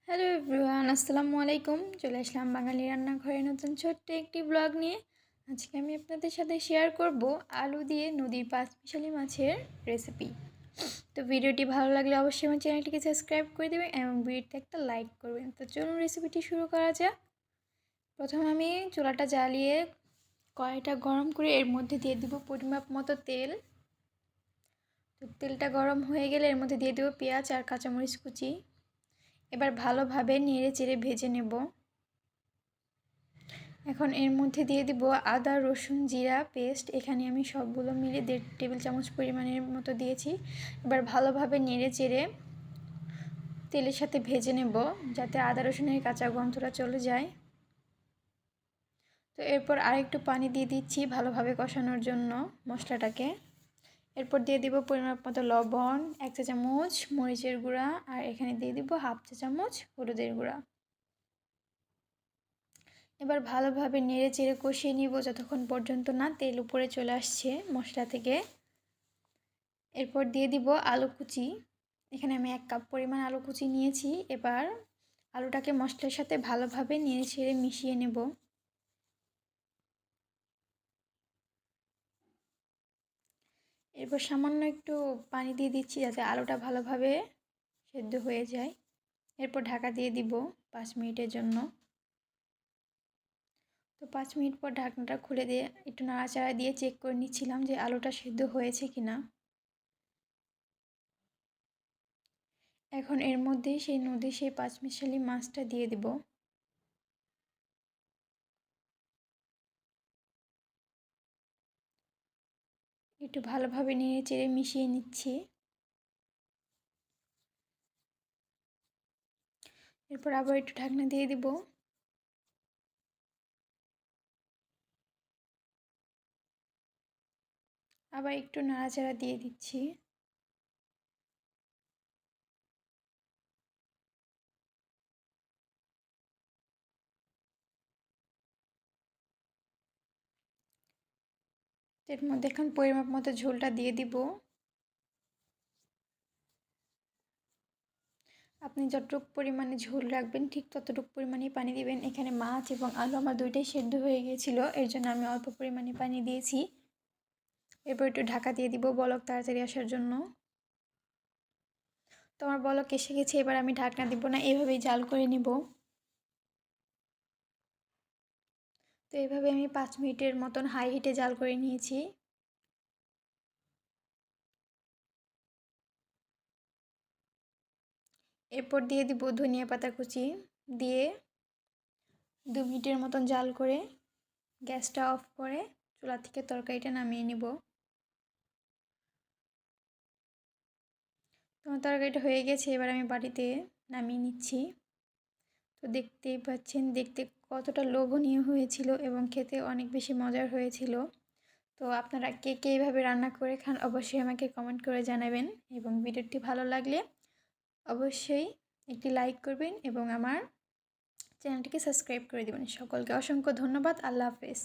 Hello everyone, আসসালামু আলাইকুম। চলে আসলাম বাঙালি রান্নাঘরে নতুন ছোট্ট একটি ব্লগ নিয়ে। আজকে আমি আপনাদের সাথে শেয়ার করব আলু দিয়ে নদীর পাঁচমিশালি মাছের রেসিপি। তো ভিডিওটি ভালো লাগলে অবশ্যই আমার চ্যানেলটিকে সাবস্ক্রাইব করে দেবেন এবং ভিডিওতে একটা লাইক করবেন। তো চলুন রেসিপিটি শুরু করা যাক। প্রথমে আমি চুলাটা জ্বালিয়ে কড়াইটা গরম করে এর মধ্যে দিয়ে দেব পরিমাপ মতো তেল। তো তেলটা গরম হয়ে গেলে এর মধ্যে দিয়ে দেব পেঁয়াজ আর কাঁচামরিচ কুচি। এবার ভালোভাবে নেড়ে চেড়ে ভেজে নেব। এখন এর মধ্যে দিয়ে দিব আদা রসুন জিরা পেস্ট। এখানে আমি সবগুলো মিলে 1.5 টেবিল চামচ পরিমাণের মতো দিয়েছি। এবার ভালোভাবে নেড়ে চেড়ে তেলের সাথে ভেজে নেব যাতে আদা রসুনের কাঁচা গন্ধটা চলে যায়। তো এরপর আরেকটু পানি দিয়ে দিচ্ছি ভালোভাবে কষানোর জন্য মশলাটাকে। এরপর দিয়ে দিব পরিমাপ মতো লবণ, 1 চা চামচ মরিচের গুঁড়া, আর এখানে দিয়ে দিব 1/2 চা চামচ হলুদের গুঁড়া। এবার ভালোভাবে নেড়ে চেড়ে কষিয়ে নিব যতক্ষণ পর্যন্ত না তেল উপরে চলে আসছে মশলা থেকে। এরপর দিয়ে দিব আলু কুচি। এখানে আমি 1 কাপ পরিমাণ আলু কুচি নিয়েছি। এবার আলুটাকে মশলার সাথে ভালোভাবে নেড়ে চেড়ে মিশিয়ে নেব। এরপর সামান্য একটু পানি দিয়ে দিচ্ছি যাতে আলুটা ভালোভাবে সেদ্ধ হয়ে যায়। এরপর ঢাকা দিয়ে দিব 5 মিনিটের জন্য। তো 5 মিনিট পর ঢাকনাটা খুলে দিয়ে একটু নাড়াচাড়া দিয়ে চেক করে নিচ্ছিলাম যে আলুটা সেদ্ধ হয়েছে কিনা। এখন এর মধ্যে সেই নদীর সেই পাঁচমিশালি মাছটা দিয়ে দেব। একটু ভালোভাবে নেড়ে চেড়ে মিশিয়ে নিচ্ছি। এরপর আবার একটু ঢাকনা দিয়ে দিব। আবার একটু নাড়াচাড়া দিয়ে দিচ্ছি। এর মধ্যে এখন পরিমাপ মতো ঝোলটা দিয়ে দিব। আপনি যতটুকু পরিমাণে ঝোল রাখবেন ঠিক ততটুকু পরিমাণেই পানি দিবেন। এখানে মাছ এবং আলু আমার দুইটাই সেদ্ধ হয়ে গিয়েছিল, এর জন্য আমি অল্প পরিমাণে পানি দিয়েছি। এরপর একটু ঢাকা দিয়ে দিব বলক তাড়াতাড়ি আসার জন্য। তো আমার বলক এসে গেছে, এবার আমি ঢাকনা দিব না, এভাবেই জাল করে নেব। তো এইভাবে আমি 5 মিনিটের মতন হাই হিটে জাল করে নিয়েছি। এরপর দিয়ে দিব ধনিয়া পাতা কুচি, দিয়ে 2 মিনিটের মতন জাল করে গ্যাসটা অফ করে চুলা থেকে তরকারিটা নামিয়ে নিব। তোমার তরকারিটা হয়ে গেছে, এবার আমি বাটিতে নামিয়ে নিচ্ছি। তো দেখতেই পাচ্ছেন দেখতে কতটা লোভনীয় হয়েছিল এবং খেতে অনেক বেশি মজার হয়েছিল। তো আপনারা কে কে এইভাবে রান্না করে খান অবশ্যই আমাকে কমেন্ট করে জানাবেন, এবং ভিডিওটি ভালো লাগলে অবশ্যই একটি লাইক করবেন এবং আমার চ্যানেলটিকে সাবস্ক্রাইব করে দেবেন। সকলকে অসংখ্য ধন্যবাদ। আল্লাহ হাফেজ।